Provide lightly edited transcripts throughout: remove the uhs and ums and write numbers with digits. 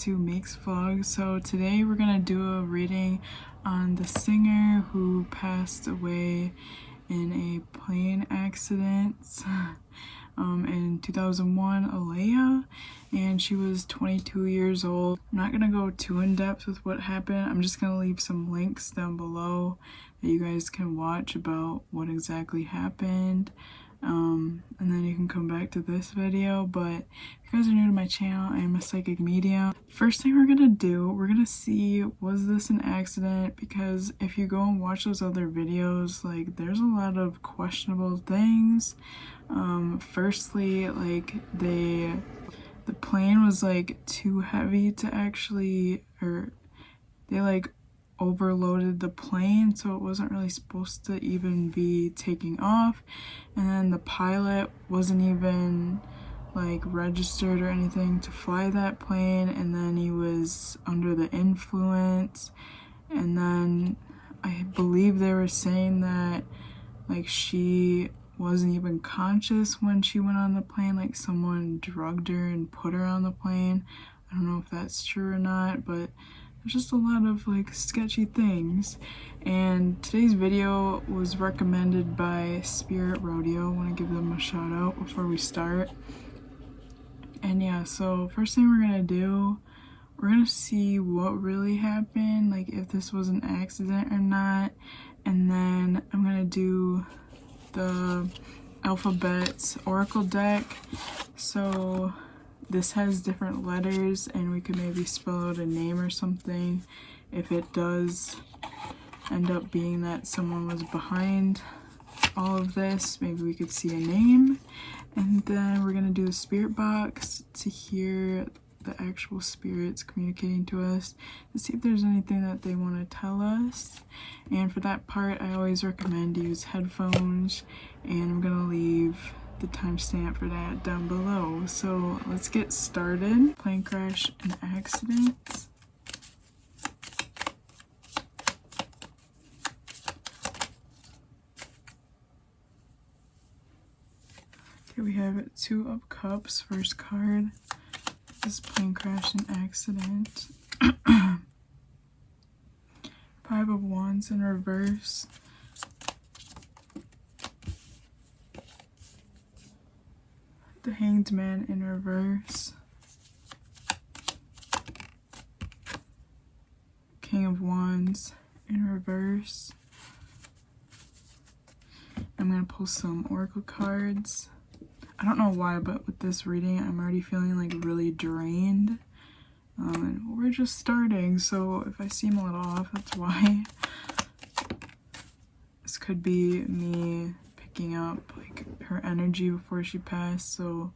to Miiks vlog. So today we're gonna do a reading on the singer who passed away in a plane accident in 2001, Aaliyah, and she was 22 years old. I'm not gonna go too in depth with what happened. I'm just gonna leave some links down below that you guys can watch about what exactly happened. And then you can come back to this video. But if you guys are new to my channel, I am a psychic medium. First thing we're gonna do, we're gonna see, was this an accident? Because if you go and watch those other videos, like, there's a lot of questionable things. Firstly, like, the plane was like too heavy to actually, or they like overloaded the plane, so it wasn't really supposed to even be taking off. And then the pilot wasn't even like registered or anything to fly that plane, and then he was under the influence. And then I believe they were saying that like she wasn't even conscious when she went on the plane, like someone drugged her and put her on the plane. I don't know if that's true or not, but there's just a lot of like sketchy things. And today's video was recommended by Spirit Rodeo. I want to give them a shout out before we start. And yeah, so first thing we're gonna do, we're gonna see what really happened, like if this was an accident or not. And then I'm gonna do the alphabet oracle deck. So this has different letters, and we could maybe spell out a name or something if it does end up being that someone was behind all of this. Maybe we could see a name. And then we're gonna do a spirit box to hear the actual spirits communicating to us, to see if there's anything that they want to tell us. And for that part, I always recommend to use headphones, and I'm gonna leave the timestamp for that down below. So let's get started. Plane crash and accident. Okay, we have Two of Cups, first card. This plane crash and accident. Five of Wands in reverse. The Hanged Man in reverse. King of Wands in reverse. I'm going to pull some oracle cards. I don't know why, but with this reading, I'm already feeling like really drained. And we're just starting, so if I seem a little off, that's why. This could be me picking up like her energy before she passed. So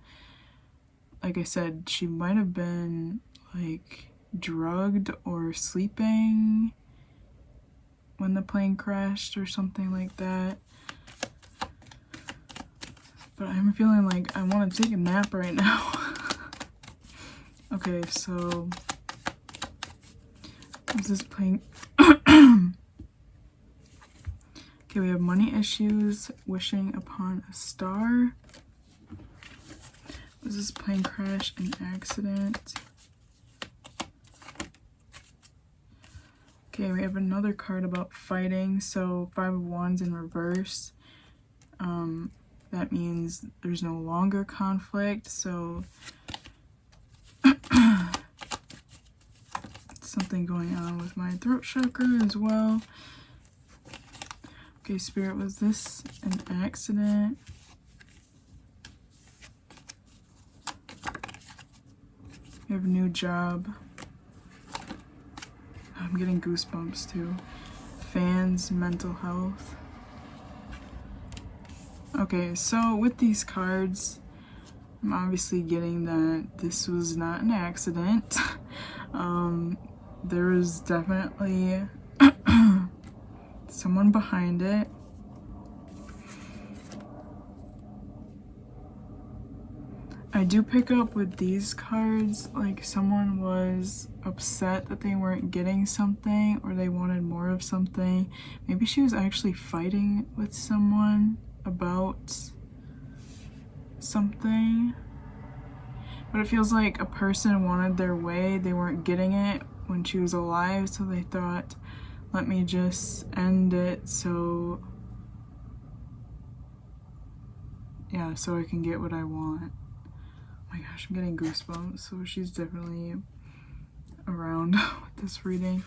like I said, she might have been like drugged or sleeping when the plane crashed or something like that. But I'm feeling like I want to take a nap right now. Okay, so is this plane? Okay, we have money issues, wishing upon a star. Was this plane crash and accident? Okay, we have another card about fighting. So Five of Wands in reverse. That means there's no longer conflict. So something going on with my throat chakra as well. Okay, Spirit, was this an accident? We have a new job. I'm getting goosebumps too. Fans, mental health. Okay, so with these cards, I'm obviously getting that this was not an accident. There was definitely someone behind it. I do pick up with these cards, like someone was upset that they weren't getting something, or they wanted more of something. Maybe she was actually fighting with someone about something. But it feels like a person wanted their way. They weren't getting it when she was alive, so they thought, let me just end it so, yeah, so I can get what I want. Oh my gosh, I'm getting goosebumps. So she's definitely around with this reading.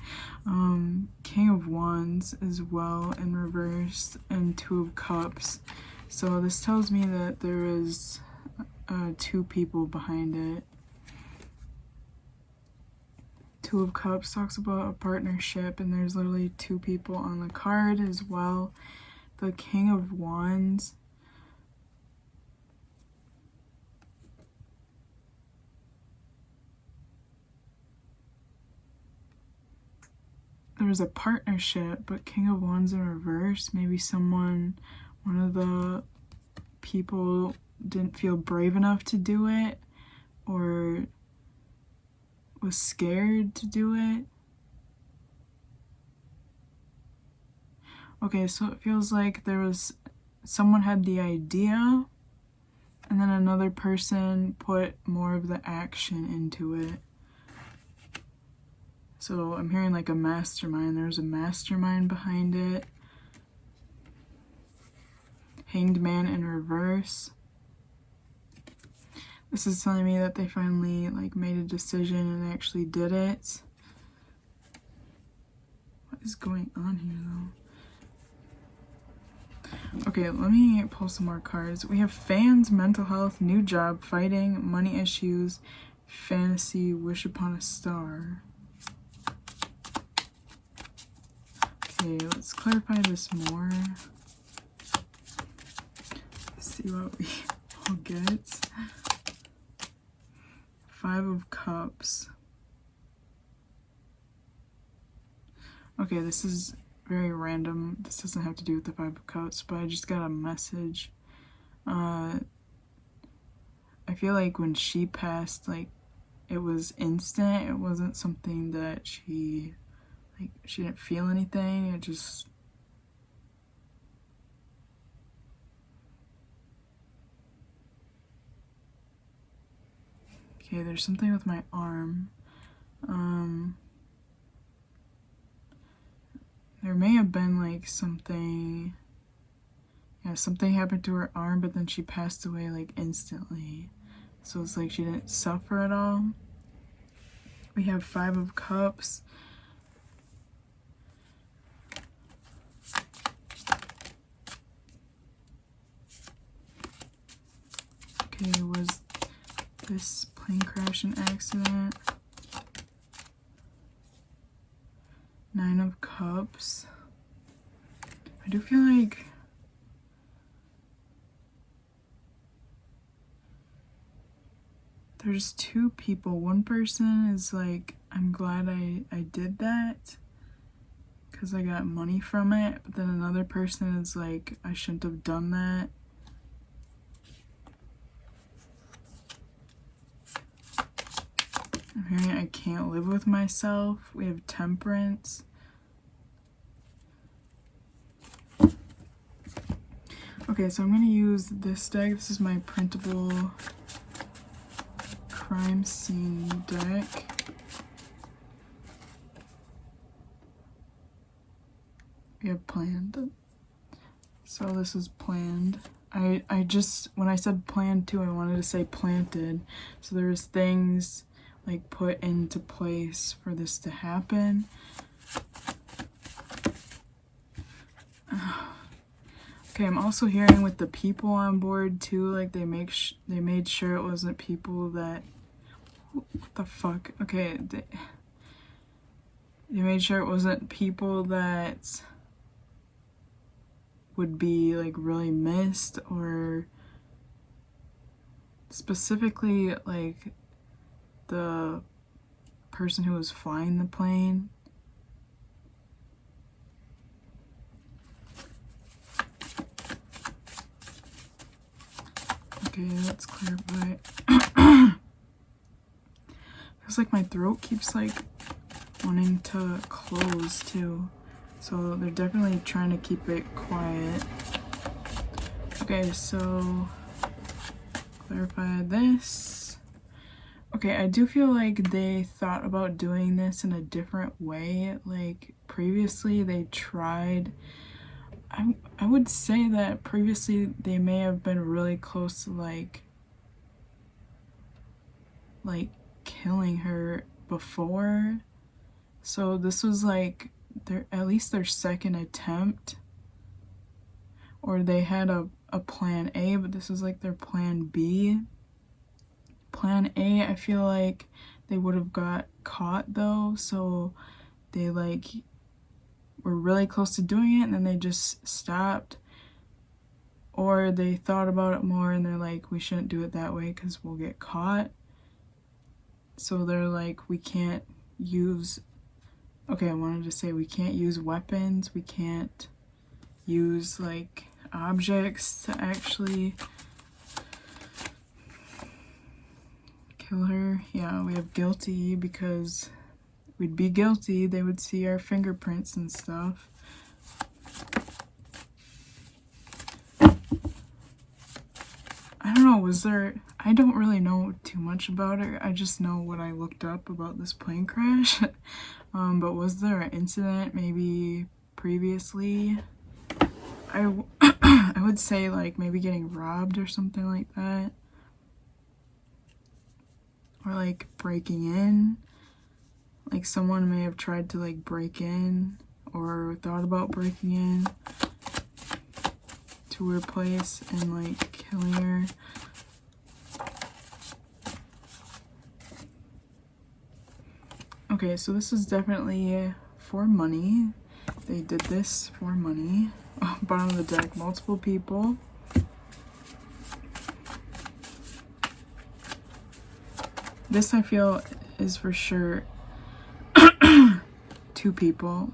King of Wands as well in reverse, and Two of Cups. So this tells me that there is two people behind it. Two of Cups talks about a partnership, and there's literally two people on the card as well. The King of Wands. There's a partnership, but King of Wands in reverse. Maybe one of the people didn't feel brave enough to do it, or was scared to do it. Okay, so it feels like someone had the idea, and then another person put more of the action into it. So I'm hearing like a mastermind. There's a mastermind behind it. Hanged Man in reverse. This is telling me that they finally like made a decision and actually did it. What is going on here though? Okay, let me pull some more cards. We have fans, mental health, new job, fighting, money issues, fantasy, wish upon a star. Okay, let's clarify this more. Let's see what we will get. Five of Cups. Okay, this is very random. This doesn't have to do with the Five of Cups, but I just got a message. I feel like when she passed, like, it was instant. It wasn't something that she didn't feel anything. It just... Okay, there's something with my arm. There may have been like something... Yeah, something happened to her arm, but then she passed away like instantly. So it's like she didn't suffer at all. We have Five of Cups. Okay, was this plane crash an accident? Nine of Cups. I do feel like there's two people. One person is like, I'm glad I did that because I got money from it. But then another person is like, I shouldn't have done that. I'm hearing I can't live with myself. We have Temperance. Okay, so I'm going to use this deck. This is my printable crime scene deck. We have planned. So this is planned. I just, when I said planned too, I wanted to say planted. So there was things like put into place for this to happen. Okay, I'm also hearing with the people on board too, like they made sure it wasn't people that, what the fuck? Okay, they made sure it wasn't people that would be like really missed, or specifically like the person who was flying the plane. Okay, let's clarify. Feels like my throat keeps like wanting to close too. So they're definitely trying to keep it quiet. Okay, so clarify this. Okay, I do feel like they thought about doing this in a different way. Like previously they tried, I would say that previously they may have been really close to like killing her before. So this was like at least their second attempt. Or they had a plan A, but this was like their plan B. Plan A, I feel like they would have got caught though, so they like were really close to doing it and then they just stopped. Or they thought about it more and they're like, we shouldn't do it that way because we'll get caught. So they're like, we can't use, okay, I wanted to say we can't use weapons, we can't use like objects to actually kill her. Yeah, we have guilty because we'd be guilty, they would see our fingerprints and stuff. I don't know, was there, I don't really know too much about it. I just know what I looked up about this plane crash. But was there an incident maybe previously? I would say like maybe getting robbed or something like that. Or like breaking in. Like someone may have tried to like break in or thought about breaking in to her place and like killing her. Okay, so this is definitely for money. They did this for money. Oh, bottom of the deck, multiple people. This I feel is for sure 2 people.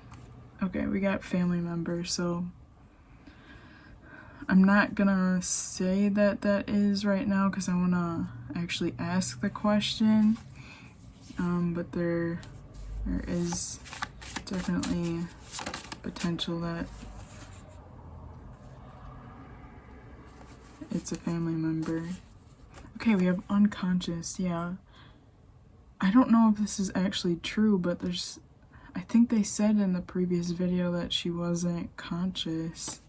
Okay, we got family members, so I'm not gonna say that that is right now because I want to actually ask the question. But there is definitely potential that it's a family member. Okay, we have unconscious, yeah. I don't know if this is actually true, but there's, I think they said in the previous video that she wasn't conscious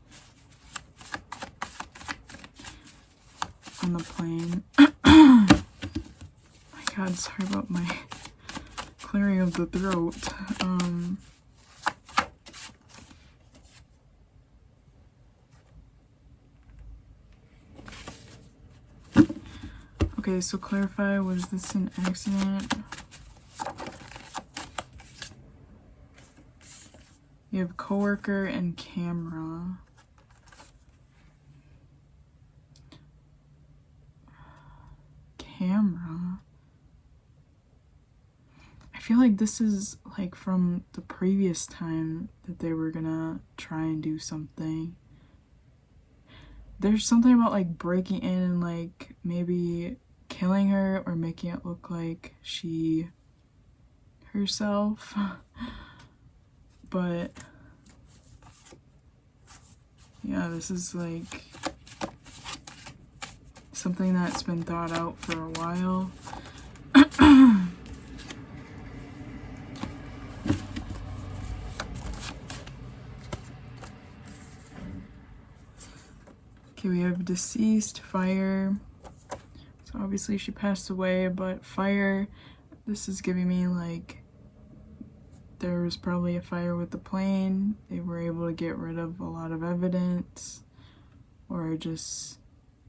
on the plane. My god, sorry about my clearing of the throat. Okay, so clarify, was this an accident? You have coworker and camera. Camera? I feel like this is like from the previous time that they were gonna try and do something. There's something about like breaking in and like maybe killing her or making it look like she herself. But yeah, this is like something that's been thought out for a while. Okay, we have deceased, fire. So obviously she passed away, but fire, this is giving me like there was probably a fire with the plane. They were able to get rid of a lot of evidence, or just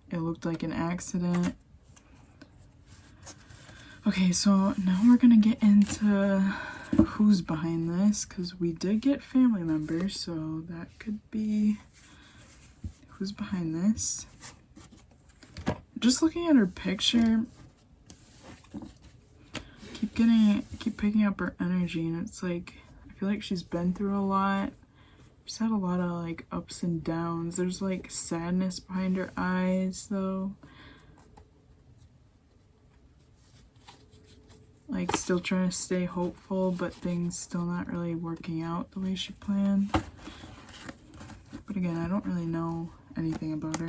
it looked like an accident. Okay, so now we're gonna get into who's behind this, because we did get family members, so that could be who's behind this. Just looking at her picture, keep picking up her energy, and it's like I feel like she's been through a lot. She's had a lot of like ups and downs. There's like sadness behind her eyes though. Like still trying to stay hopeful, but things still not really working out the way she planned. But again, I don't really know anything about her.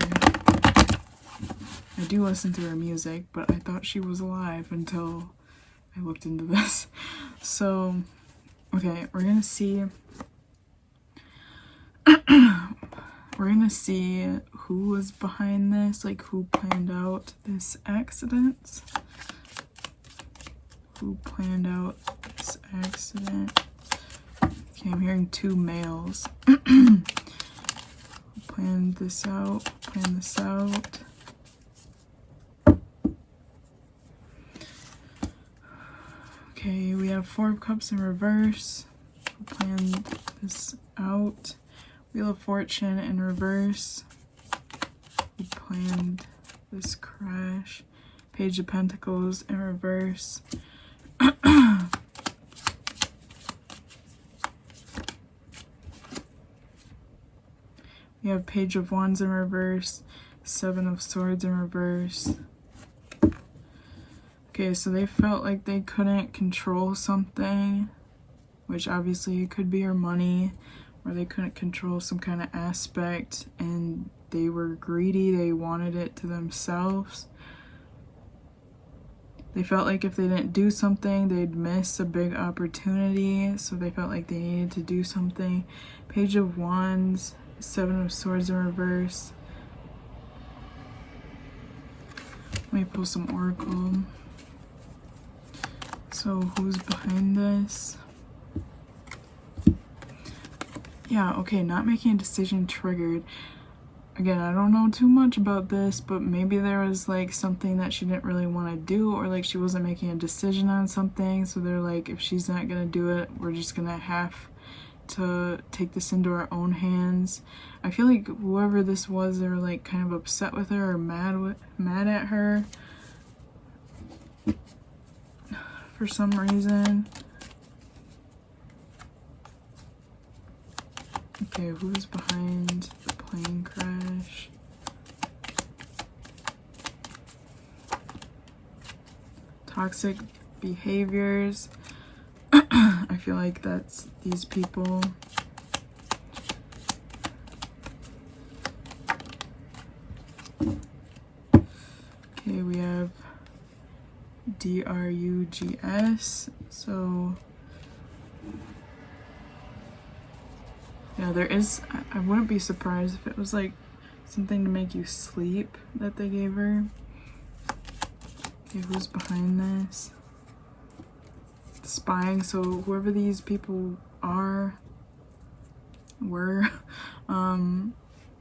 I do listen to her music, but I thought she was alive until I looked into this. So, okay, we're gonna see who was behind this, like who planned out this accident. Who planned out this accident? Okay, I'm hearing 2 males. Planned this out, planned this out. Okay, we have 4 of Cups in reverse. Who planned this out? Wheel of Fortune in reverse. Who planned this crash? Page of Pentacles in reverse. We have Page of Wands in reverse, 7 of Swords in reverse. Okay, so they felt like they couldn't control something, which obviously could be your money, or they couldn't control some kind of aspect, and they were greedy, they wanted it to themselves. They felt like if they didn't do something, they'd miss a big opportunity, so they felt like they needed to do something. Page of Wands, 7 of Swords in reverse. Let me pull some Oracle. So who's behind this? Yeah, okay, not making a decision triggered. Again, I don't know too much about this, but maybe there was like something that she didn't really want to do, or like she wasn't making a decision on something, so they're like, if she's not gonna do it, we're just gonna have to take this into our own hands. I feel like whoever this was, they were like kind of upset with her or mad at her for some reason. Okay, who's behind the plane crash? Toxic behaviors. I feel like that's these people. Okay, we have DRUGS. So yeah, there is, I wouldn't be surprised if it was like something to make you sleep that they gave her. Okay, who's behind this? Spying. So whoever these people were,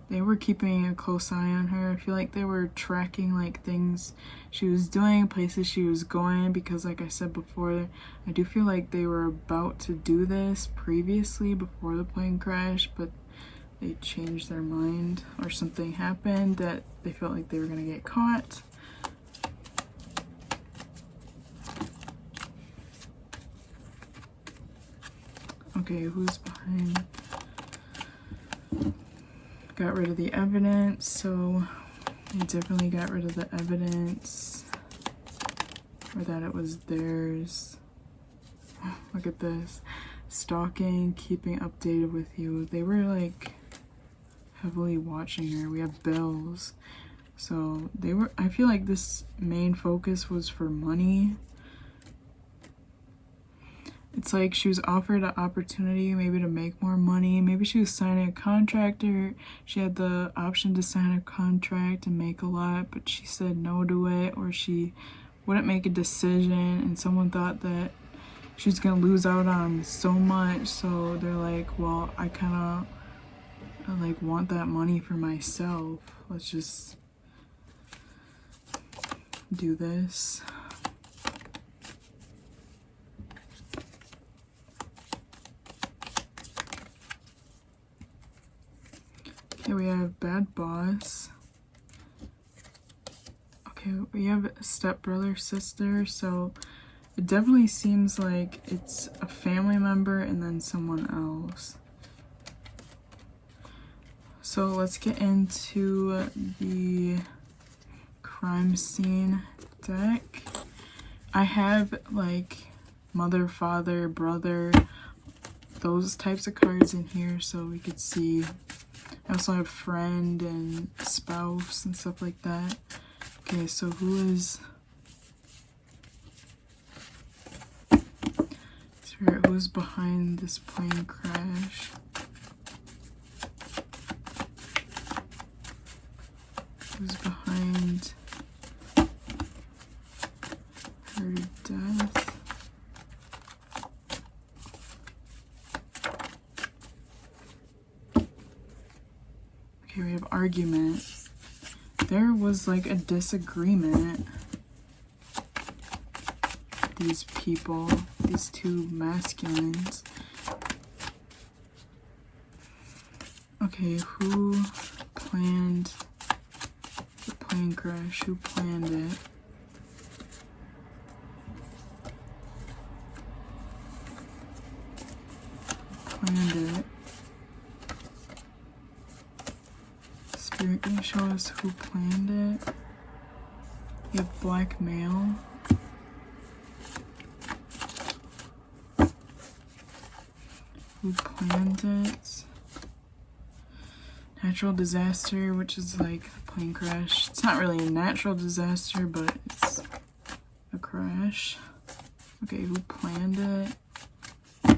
they were keeping a close eye on her. I feel like they were tracking like things she was doing, places she was going, because like I said before, I do feel like they were about to do this previously before the plane crash, but they changed their mind or something happened that they felt like they were gonna get caught. Okay, who's behind? Got rid of the evidence, so they definitely got rid of the evidence, or that it was theirs. Look at this. Stalking, keeping updated with you. They were like heavily watching her. We have bills. So they were, I feel like this main focus was for money. It's like she was offered an opportunity maybe to make more money. Maybe she was signing a contract, or she had the option to sign a contract and make a lot, but she said no to it, or she wouldn't make a decision, and someone thought that she was gonna lose out on so much, so they're like, well, I like want that money for myself. Let's just do this. Okay, we have bad boss. Okay, we have stepbrother, sister, so it definitely seems like it's a family member and then someone else. So let's get into the crime scene deck. I have like mother, father, brother, those types of cards in here so we could see. I also have friend and spouse and stuff like that. Okay, so who's behind this plane crash? Who's behind her death? Okay, we have argument. There was like a disagreement. These people, these two masculines. Okay, who planned the plane crash? Who planned it? Planned it. Spirit, can you show us who planned it? You have black male. Who planned it? Natural disaster, which is like a plane crash. It's not really a natural disaster, but it's a crash. Okay, who planned it?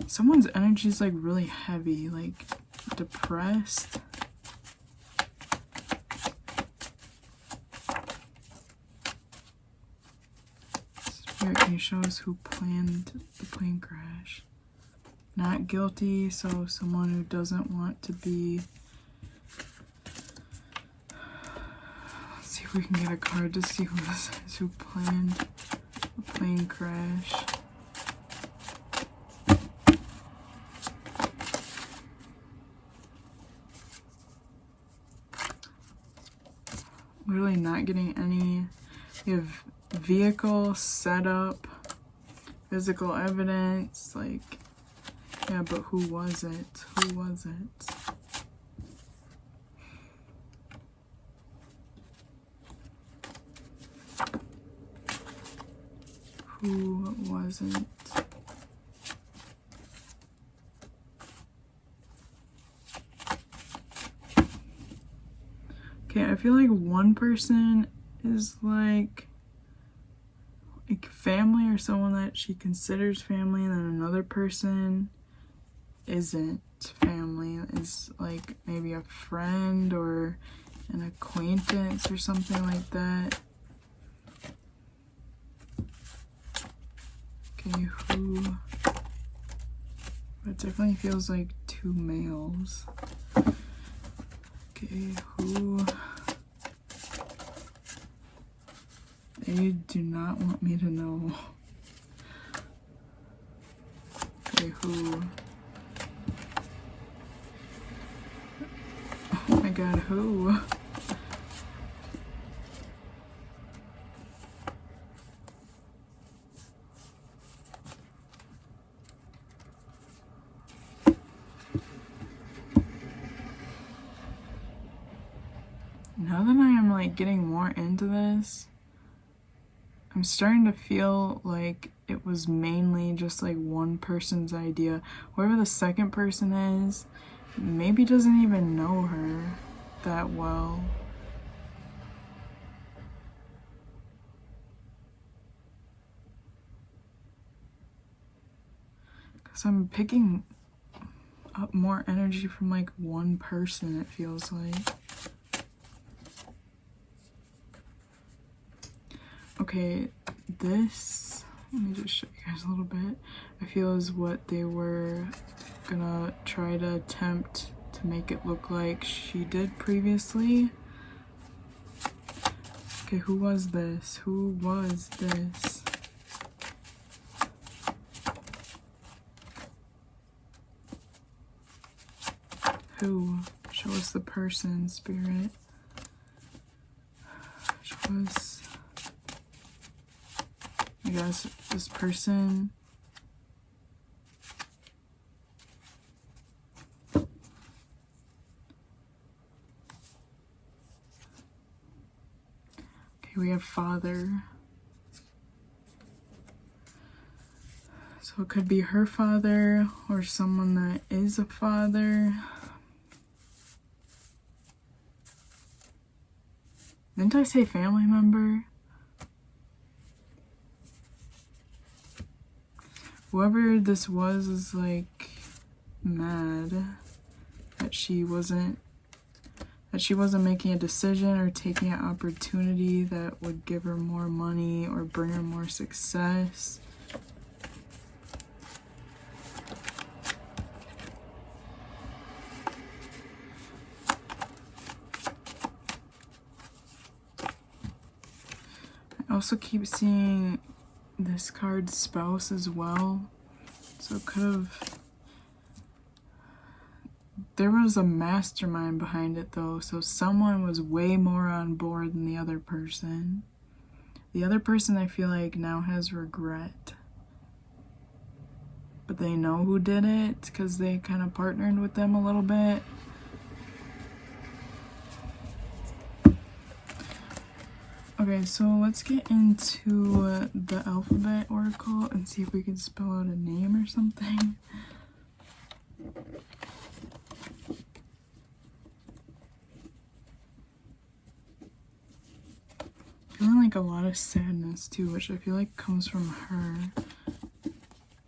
Someone's energy is like really heavy, like depressed. Spirit, can you show us who planned the plane crash? Not guilty, so someone who doesn't want to be. Let's see if we can get a card to see who this is, who planned the plane crash. Literally not getting any. We have vehicle, setup, physical evidence, like, yeah, but who was it? Who was it? Who was it? Okay, I feel like one person is like family or someone that she considers family, and then another person isn't family, is like maybe a friend or an acquaintance or something like that. Okay, who? It definitely feels like two males. Okay, who? They do not want me to know. Okay, who? Oh my god, who? Now that I am like getting more into this, I'm starting to feel like it was mainly just like one person's idea. Whoever the second person is, maybe doesn't even know her that well. Because I'm picking up more energy from like one person, it feels like. Okay, this, let me just show you guys a little bit. I feel is what they were gonna try to attempt to make it look like she did previously. Okay, who was this? Who was this? Who? Show us the person, Spirit. Show us. I guess this person. Okay, we have father. So it could be her father or someone that is a father. Didn't I say family member? Whoever this was is like mad that she wasn't making a decision or taking an opportunity that would give her more money or bring her more success. I also keep seeing this card's spouse as well. So it could have... There was a mastermind behind it though, so someone was way more on board than the other person. The other person I feel like now has regret. But they know who did it because they kind of partnered with them a little bit. Okay, so let's get into the alphabet oracle and see if we can spell out a name or something. Feeling like a lot of sadness too, which I feel like comes from her.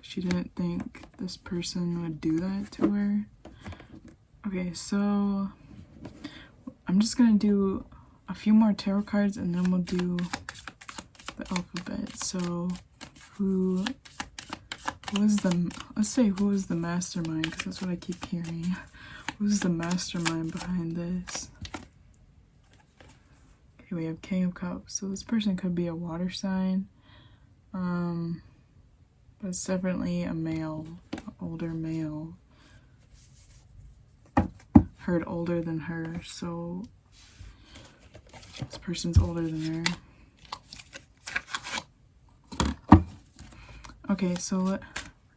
She didn't think this person would do that to her. Okay, so I'm just gonna do a few more tarot cards and then we'll do the alphabet. So who is the mastermind, because that's what I keep hearing. Who's the mastermind behind this? Okay, we have King of Cups. So this person could be a water sign. But it's definitely a male, an older male. Heard older than her, so this person's older than her. Okay, so we're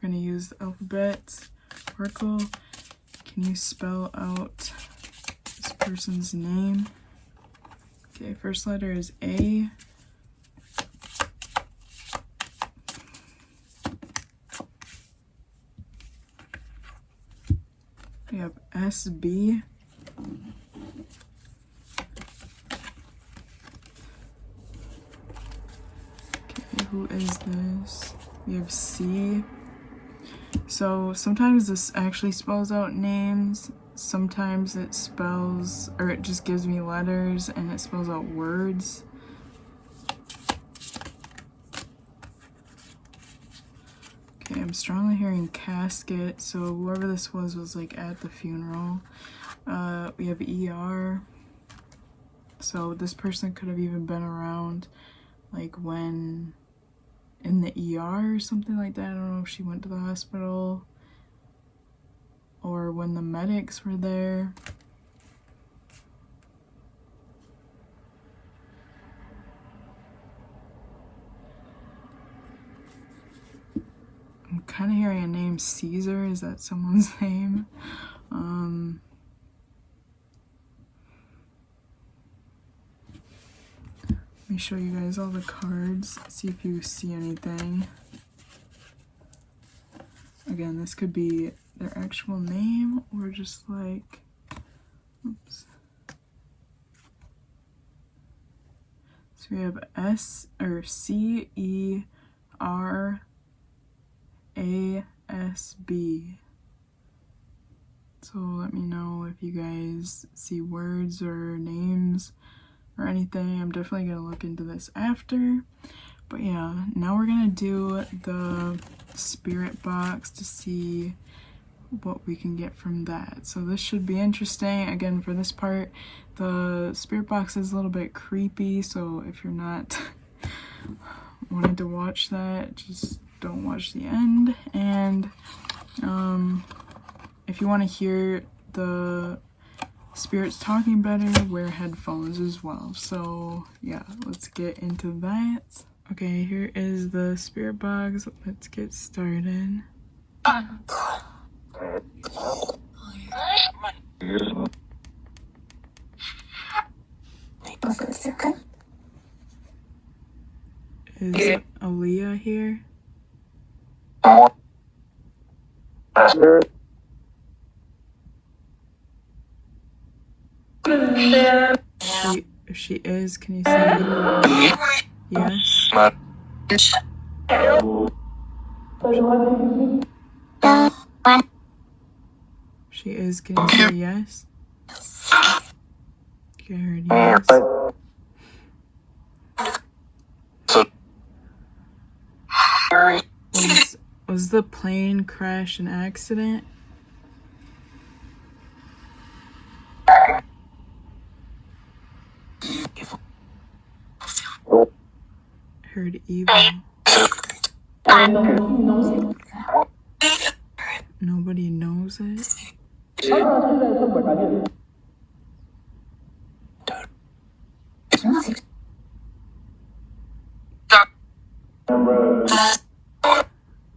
gonna use the alphabet oracle. Can you spell out this person's name? Okay, first letter is A. We have SB. Okay, who is this? We have C. So sometimes this actually spells out names. Sometimes it spells, or it just gives me letters and it spells out words. Okay, I'm strongly hearing casket, so whoever this was like at the funeral. We have ER. So this person could have even been around like when in the ER or something like that. I don't know if she went to the hospital or when the medics were there. I'm kind of hearing a name Caesar. Is that someone's name? Let me show you guys all the cards, see if you see anything. Again, this could be their actual name or just like, oops. So we have CERASB. So let me know if you guys see words or names or anything. I'm definitely gonna look into this after. But yeah, now we're gonna do the spirit box to see what we can get from that. So this should be interesting. Again, for this part, the spirit box is a little bit creepy, so if you're not wanting to watch that, just don't watch the end. And if you want to hear the spirits talking better, wear headphones as well. So yeah, let's get into that. Okay, here is the spirit box. Let's get started. Is Aaliyah here? If If she is, can you say yes? If she is, can you say yes? Okay, I heard yes. Was the plane crash an accident? Heard evil. Nobody knows it.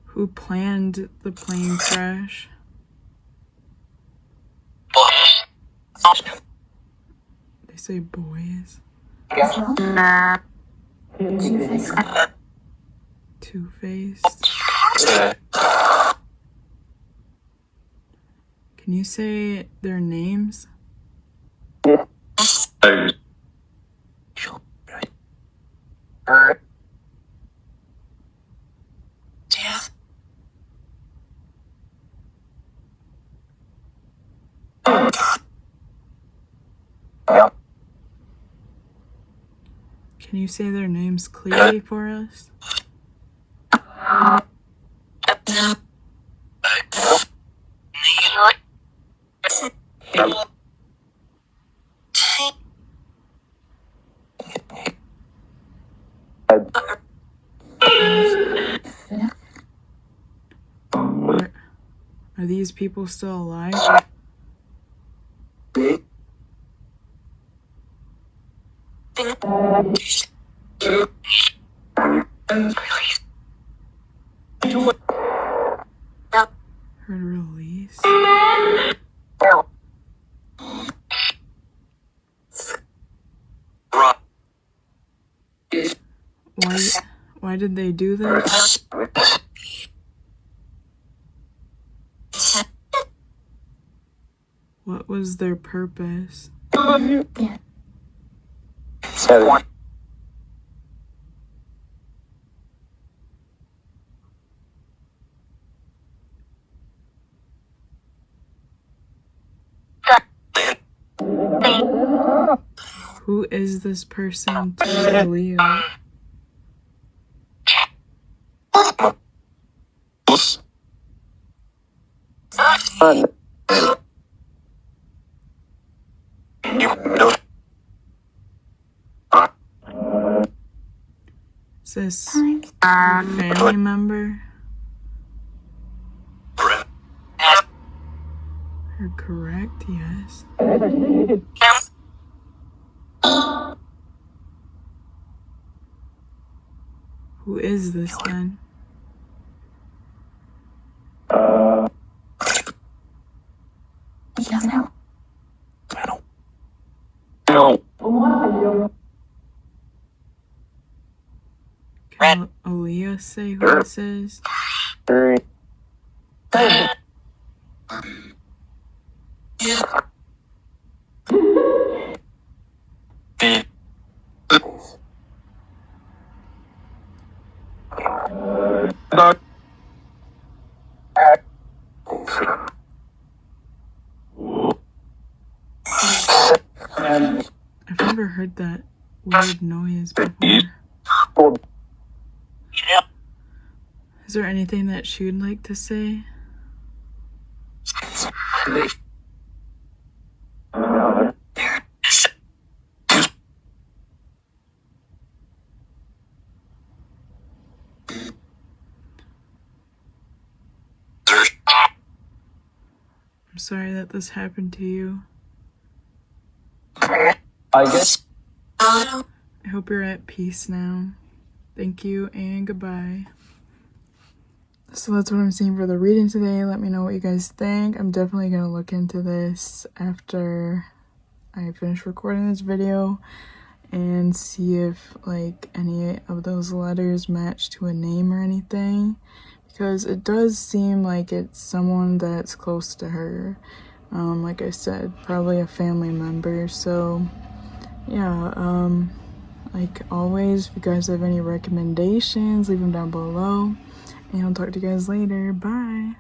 Who planned the plane crash? They say boys. Two-faced. Can you say their names? Can you say their names clearly for us? Are these people still alive? Heard release. Why did they do this? What was their purpose? Who is this person to Aaliyah? Is this a family member? You're correct, yes. Who is this then? Can Aaliyah say who this is? I've never heard that weird noise before. Is there anything that she would like to say? I'm sorry that this happened to you. I guess. I hope you're at peace now. Thank you and goodbye. So that's what I'm seeing for the reading today. Let me know what you guys think. I'm definitely going to look into this after I finish recording this video and see if like any of those letters match to a name or anything, because it does seem like it's someone that's close to her. Like I said, probably a family member. So yeah, like always, if you guys have any recommendations, leave them down below. And I'll talk to you guys later. Bye.